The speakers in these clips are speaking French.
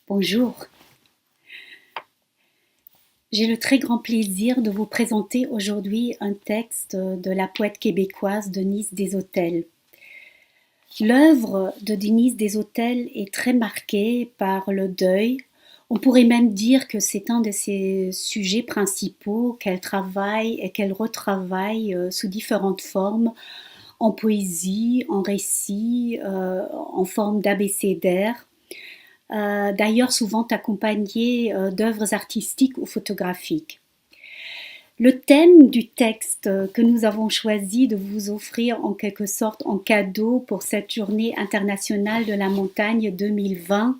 Bonjour, j'ai le très grand plaisir de vous présenter aujourd'hui un texte de la poète québécoise Denise Desautels. L'œuvre de Denise Desautels est très marquée par le deuil. On pourrait même dire que c'est un de ses sujets principaux qu'elle travaille et qu'elle retravaille sous différentes formes, en poésie, en récit, en forme d'abécédaire. D'ailleurs souvent accompagné d'œuvres artistiques ou photographiques. Le thème du texte que nous avons choisi de vous offrir en quelque sorte en cadeau pour cette journée internationale de la montagne 2020,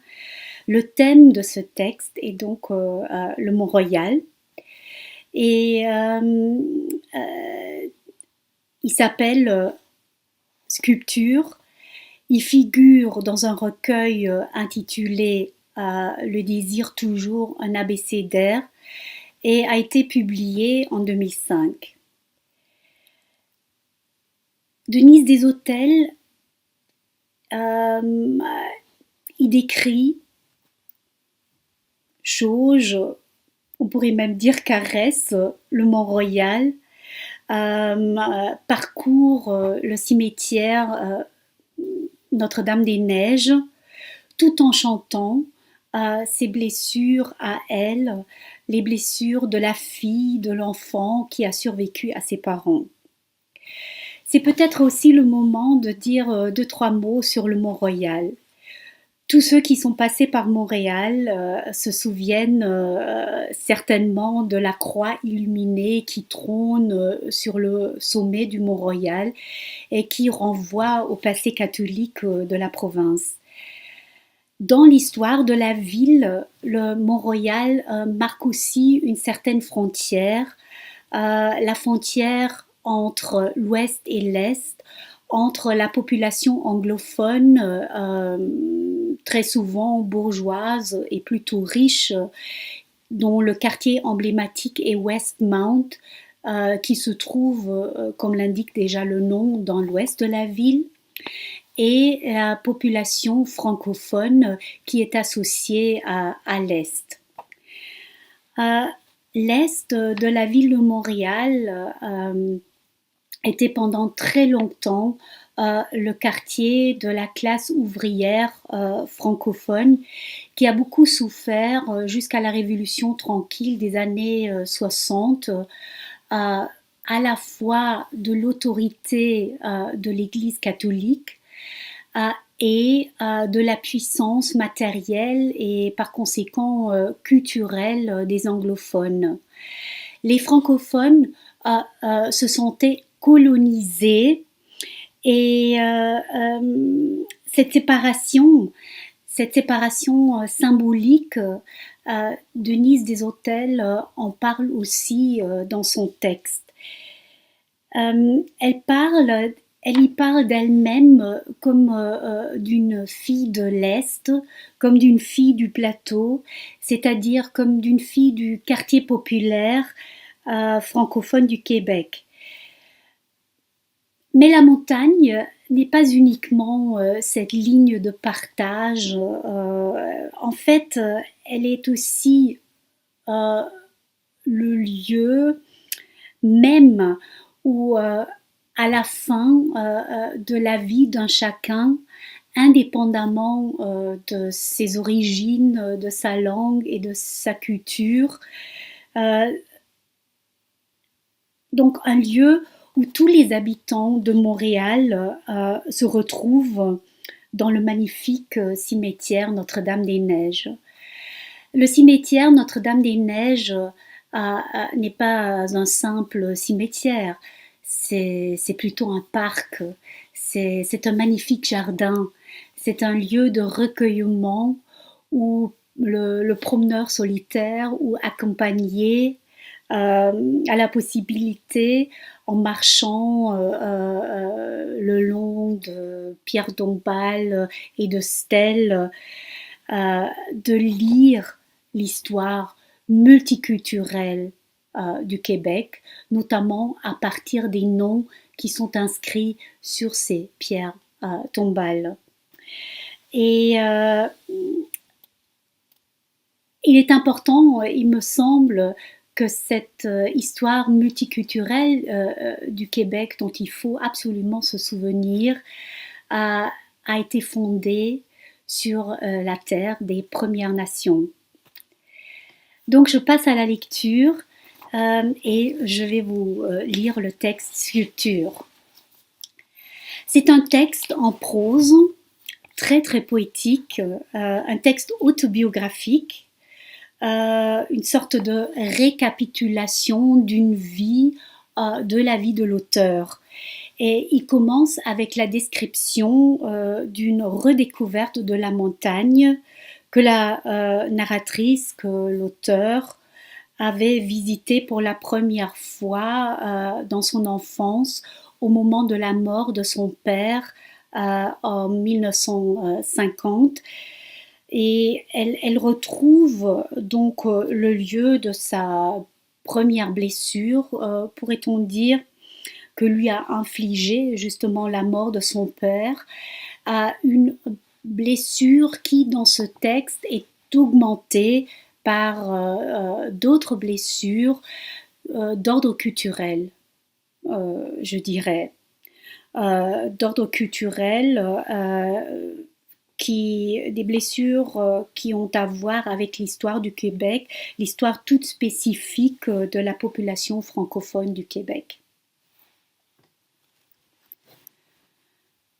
le thème de ce texte est donc le Mont-Royal. Et il s'appelle Sculpture. Il figure dans un recueil intitulé Le désir toujours, un abécédaire et a été publié en 2005. Denise Desautels y décrit, jauge, on pourrait même dire caresse le Mont-Royal, parcourt le cimetière Notre-Dame-des-Neiges, tout en chantant ses blessures à elle, les blessures de la fille, de l'enfant qui a survécu à ses parents. C'est peut-être aussi le moment de dire 2-3 mots sur le Mont-Royal. Tous ceux qui sont passés par Montréal se souviennent certainement de la croix illuminée qui trône sur le sommet du Mont-Royal et qui renvoie au passé catholique de la province. Dans l'histoire de la ville, le Mont-Royal marque aussi une certaine frontière, la frontière entre l'Ouest et l'Est, entre la population anglophone, très souvent bourgeoise et plutôt riche, dont le quartier emblématique est Westmount, qui se trouve, comme l'indique déjà le nom, dans l'ouest de la ville, et la population francophone qui est associée à l'Est. L'Est de la ville de Montréal était pendant très longtemps le quartier de la classe ouvrière francophone qui a beaucoup souffert jusqu'à la Révolution tranquille des années 60, à la fois de l'autorité de l'Église catholique et de la puissance matérielle et par conséquent culturelle des anglophones. Les francophones se sentaient colonisés et cette séparation symbolique, Denise Desautels en parle aussi dans son texte. Elle y parle d'elle-même comme d'une fille de l'Est, comme d'une fille du plateau, c'est-à-dire comme d'une fille du quartier populaire francophone du Québec. Mais la montagne n'est pas uniquement cette ligne de partage. En fait, elle est aussi le lieu même où, à la fin de la vie d'un chacun, indépendamment de ses origines, de sa langue et de sa culture, donc un lieu où tous les habitants de Montréal se retrouvent dans le magnifique cimetière Notre-Dame-des-Neiges. Le cimetière Notre-Dame-des-Neiges n'est pas un simple cimetière, c'est plutôt un parc, c'est un magnifique jardin, c'est un lieu de recueillement où le promeneur solitaire ou accompagné a la possibilité, en marchant le long de pierres tombales et de stèles, de lire l'histoire multiculturelle du Québec, notamment à partir des noms qui sont inscrits sur ces pierres tombales. Et Il est important, il me semble, que cette histoire multiculturelle du Québec, dont il faut absolument se souvenir, a, a été fondée sur la terre des Premières Nations. Donc je passe à la lecture et je vais vous lire le texte Sculpture. C'est un texte en prose, très très poétique, un texte autobiographique, une sorte de récapitulation d'une vie, de la vie de l'auteur. Et il commence avec la description d'une redécouverte de la montagne que la narratrice, que l'auteur avait visité pour la première fois dans son enfance au moment de la mort de son père en 1950. Et elle retrouve donc le lieu de sa première blessure, pourrait-on dire, que lui a infligé justement la mort de son père, à une blessure qui, dans ce texte, est augmentée par d'autres blessures d'ordre culturel, je dirais, d'ordre culturel, des blessures qui ont à voir avec l'histoire du Québec, l'histoire toute spécifique de la population francophone du Québec.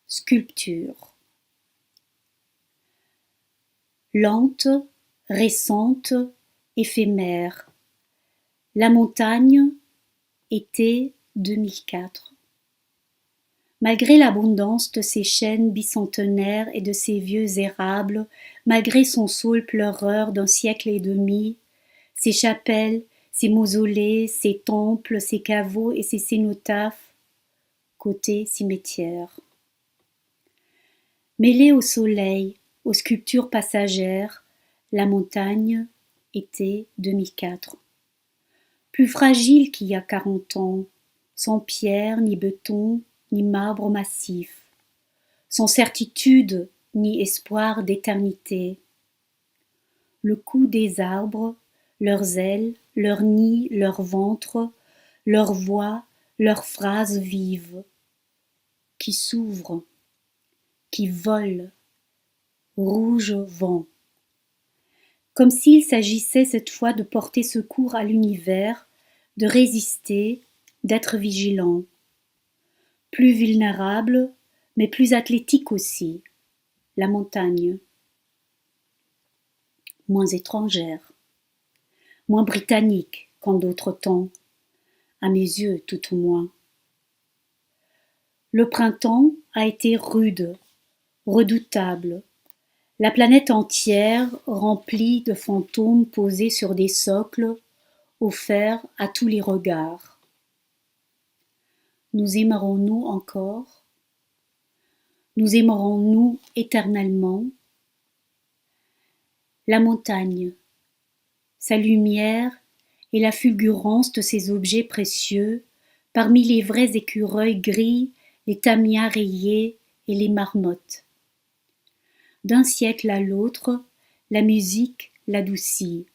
Sculpture. Lente, récente, éphémère. La montagne, été 2004. Malgré l'abondance de ses chênes bicentenaires et de ses vieux érables, malgré son saule pleureur d'un siècle et demi, ses chapelles, ses mausolées, ses temples, ses caveaux et ses cénotaphes, côté cimetière. Mêlée au soleil, aux sculptures passagères, la montagne, été 2004. Plus fragile qu'il y a 40 ans, sans pierre, ni béton, ni marbre massif, sans certitude, ni espoir d'éternité. Le cou des arbres, leurs ailes, leurs nids, leurs ventres, leurs voix, leurs phrases vives, qui s'ouvrent, qui volent, rouge vent. Comme s'il s'agissait cette fois de porter secours à l'univers, de résister, d'être vigilant. Plus vulnérable, mais plus athlétique aussi, la montagne. Moins étrangère, moins britannique qu'en d'autres temps, à mes yeux tout au moins. Le printemps a été rude, redoutable, la planète entière remplie de fantômes posés sur des socles, offerts à tous les regards. Nous aimerons-nous encore? Nous aimerons-nous éternellement? La montagne, sa lumière et la fulgurance de ces objets précieux, parmi les vrais écureuils gris, les tamias rayés et les marmottes. D'un siècle à l'autre, la musique l'adoucit,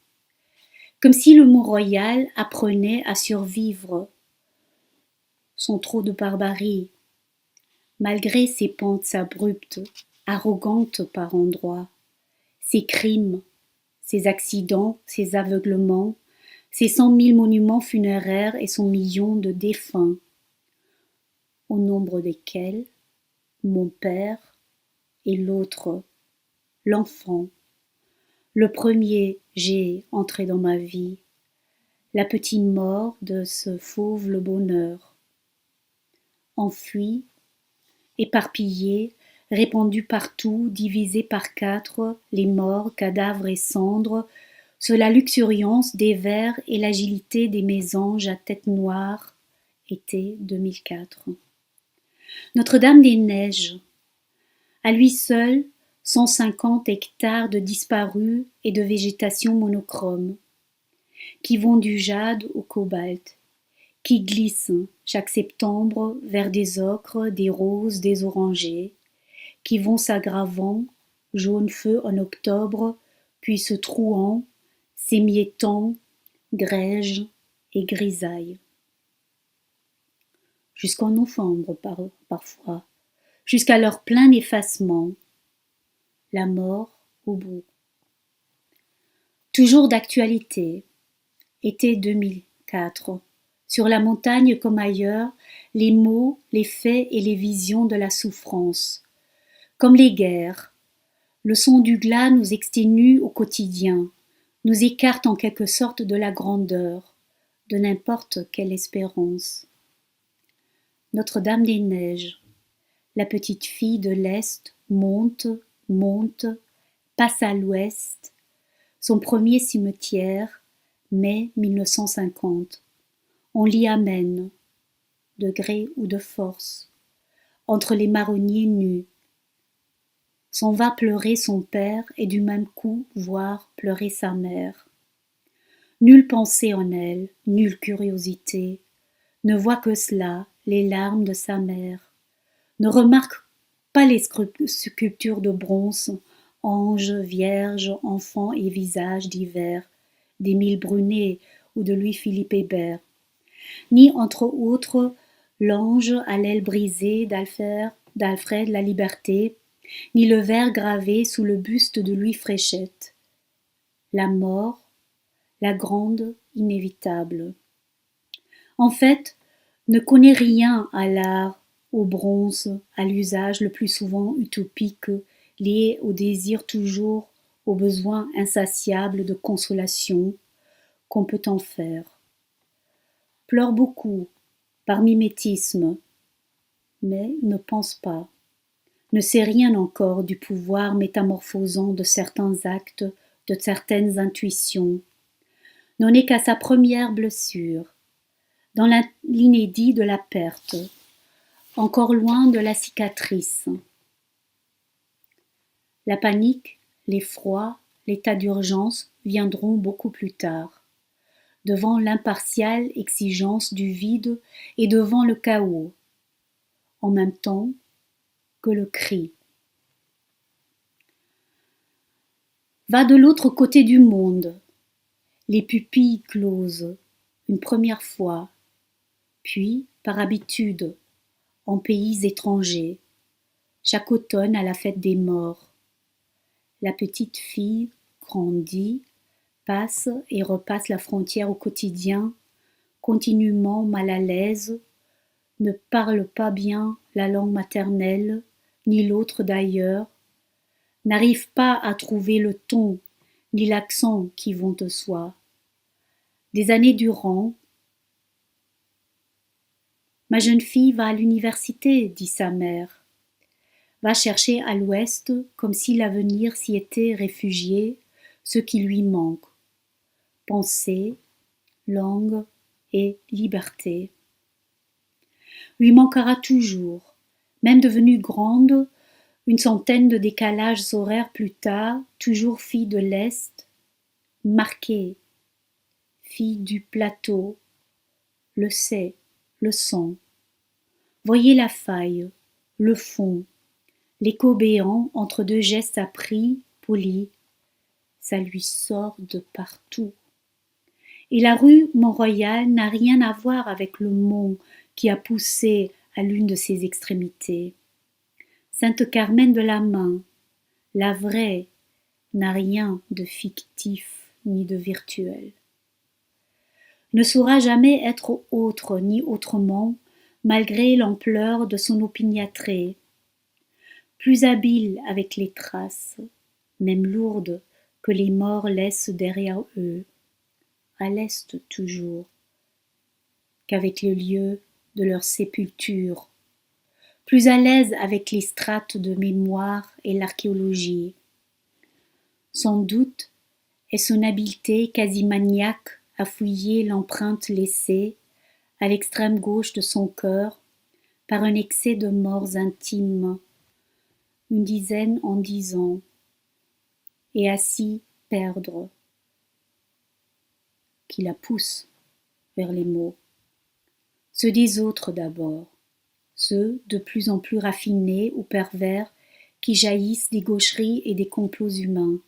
comme si le Mont-Royal apprenait à survivre. Son trop de barbarie, malgré ses pentes abruptes, arrogantes par endroits, ses crimes, ses accidents, ses aveuglements, ses 100 000 monuments funéraires et son million de défunts, au nombre desquels mon père et l'autre, l'enfant, le premier j'ai entré dans ma vie, la petite mort de ce fauve le bonheur, enfui, éparpillé, répandu partout, divisé par 4, les morts, cadavres et cendres, sous la luxuriance des vers et l'agilité des mésanges à tête noire, été 2004. Notre-Dame-des-Neiges, à lui seul, 150 hectares de disparus et de végétation monochrome, qui vont du jade au cobalt, qui glissent chaque septembre vers des ocres, des roses, des orangers, qui vont s'aggravant, jaune feu en octobre, puis se trouant, s'émiettant, grège et grisaille. Jusqu'en novembre parfois, jusqu'à leur plein effacement, la mort au bout. Toujours d'actualité, été 2004, sur la montagne comme ailleurs, les mots, les faits et les visions de la souffrance. Comme les guerres, le son du glas nous exténue au quotidien, nous écarte en quelque sorte de la grandeur, de n'importe quelle espérance. Notre-Dame-des-Neiges, la petite fille de l'Est monte, monte, passe à l'Ouest, son premier cimetière, mai 1950. On l'y amène, de gré ou de force, entre les marronniers nus. S'en va pleurer son père et du même coup voir pleurer sa mère. Nulle pensée en elle, nulle curiosité, ne voit que cela, les larmes de sa mère, ne remarque pas les sculptures de bronze, anges, vierges, enfants et visages divers, d'Émile Brunet ou de Louis-Philippe Hébert, ni entre autres l'ange à l'aile brisée d'Alfred La Liberté, ni le vers gravé sous le buste de Louis Fréchette. La mort, la grande inévitable. En fait, ne connaît rien à l'art, au bronze, à l'usage le plus souvent utopique, lié au désir toujours, au besoin insatiable de consolation qu'on peut en faire. Pleure beaucoup, par mimétisme, mais ne pense pas, ne sait rien encore du pouvoir métamorphosant de certains actes, de certaines intuitions, n'en est qu'à sa première blessure, dans l'inédit de la perte, encore loin de la cicatrice. La panique, l'effroi, l'état d'urgence viendront beaucoup plus tard, devant l'impartiale exigence du vide et devant le chaos, en même temps que le cri. Va de l'autre côté du monde, les pupilles closes, une première fois, puis, par habitude, en pays étrangers, chaque automne à la fête des morts. La petite fille grandit, passe et repasse la frontière au quotidien, continuellement mal à l'aise, ne parle pas bien la langue maternelle, ni l'autre d'ailleurs, n'arrive pas à trouver le ton ni l'accent qui vont de soi. Des années durant, ma jeune fille va à l'université, dit sa mère, va chercher à l'ouest comme si l'avenir s'y était réfugié, ce qui lui manque, pensée, langue et liberté. Lui manquera toujours, même devenue grande, une centaine de décalages horaires plus tard, toujours fille de l'Est, marquée, fille du plateau, le sait, le sent. Voyez la faille, le fond, l'écho béant entre deux gestes appris, polis, ça lui sort de partout. Et la rue Mont-Royal n'a rien à voir avec le mont qui a poussé à l'une de ses extrémités. Sainte-Carmen de la Main, la vraie, n'a rien de fictif ni de virtuel. Ne saura jamais être autre ni autrement, malgré l'ampleur de son opiniâtreté. Plus habile avec les traces, même lourdes, que les morts laissent derrière eux, à l'est toujours, qu'avec le lieu de leur sépulture, plus à l'aise avec les strates de mémoire et l'archéologie. Sans doute est son habileté quasi maniaque à fouiller l'empreinte laissée, à l'extrême gauche de son cœur, par un excès de morts intimes, une dizaine en 10 ans, et à s'y perdre, qui la pousse vers les mots. Ceux des autres d'abord, ceux de plus en plus raffinés ou pervers qui jaillissent des gaucheries et des complots humains,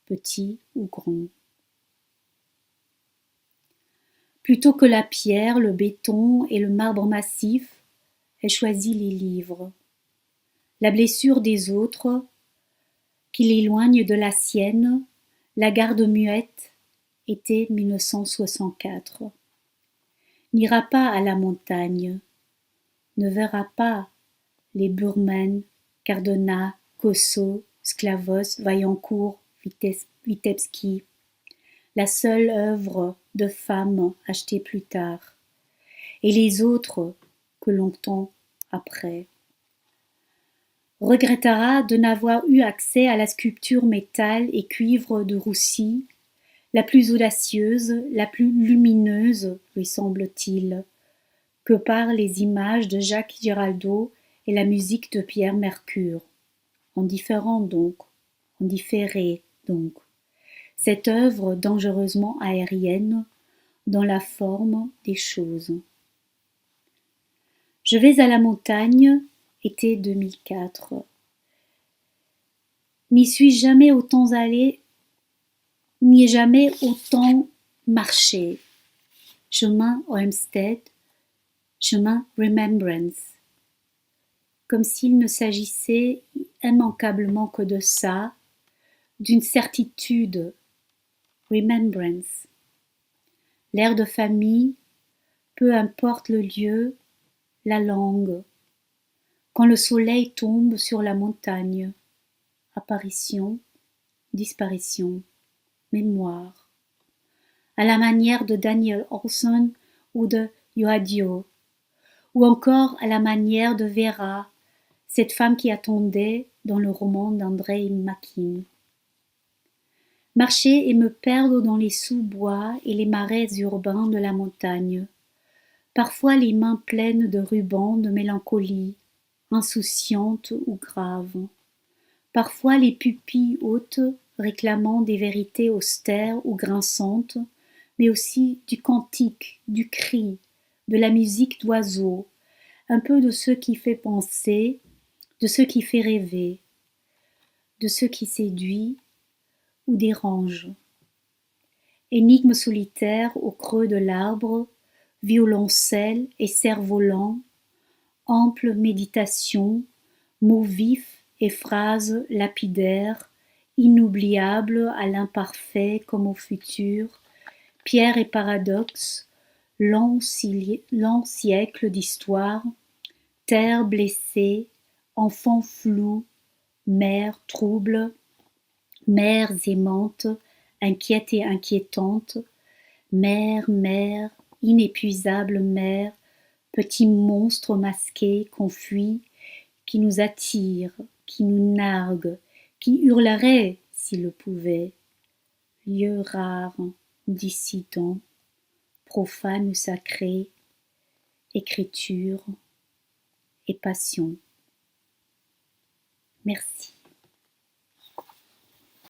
petits ou grands. Plutôt que la pierre, le béton et le marbre massif, elle choisit les livres. La blessure des autres, qui l'éloigne de la sienne, la garde muette, été 1964. N'ira pas à la montagne, ne verra pas les Burman, Cardona, Cosso, Sklavos, Vaillancourt, Vitebski, la seule œuvre de femme achetée plus tard, et les autres que longtemps après. Regrettera de n'avoir eu accès à la sculpture métal et cuivre de Roussy, la plus audacieuse, la plus lumineuse, lui semble-t-il, que par les images de Jacques Giraldo et la musique de Pierre Mercure. En différent donc, en différé donc, cette œuvre dangereusement aérienne dans la forme des choses. Je vais à la montagne, été 2004. N'y suis jamais autant allé, n'y ai jamais autant marché. Chemin Olmsted, chemin Remembrance. Comme s'il ne s'agissait immanquablement que de ça, d'une certitude, Remembrance. L'air de famille, peu importe le lieu, la langue. Quand le soleil tombe sur la montagne, apparition, disparition, mémoire. À la manière de Daniel Olson ou de Yoadio, ou encore à la manière de Vera, cette femme qui attendait dans le roman d'Andrei Makin. Marcher et me perdre dans les sous-bois et les marais urbains de la montagne, parfois les mains pleines de rubans de mélancolie, insouciantes ou graves, parfois les pupilles hautes réclamant des vérités austères ou grinçantes, mais aussi du cantique, du cri, de la musique d'oiseaux, un peu de ce qui fait penser, de ce qui fait rêver, de ce qui séduit ou dérange. Énigme solitaire au creux de l'arbre, violoncelle et cerf-volant, ample méditation, mots vifs et phrases lapidaires, inoubliables à l'imparfait comme au futur, pierre et paradoxe, long siècle d'histoire, terre blessée, enfant flou, mère trouble, mères aimantes, inquiète et inquiétante, mère, inépuisable mère, petit monstre masqué qu'on fuit, qui nous attire, qui nous nargue, qui hurlerait s'il le pouvait. Lieu rare, dissident, profane ou sacré, écriture et passion. Merci.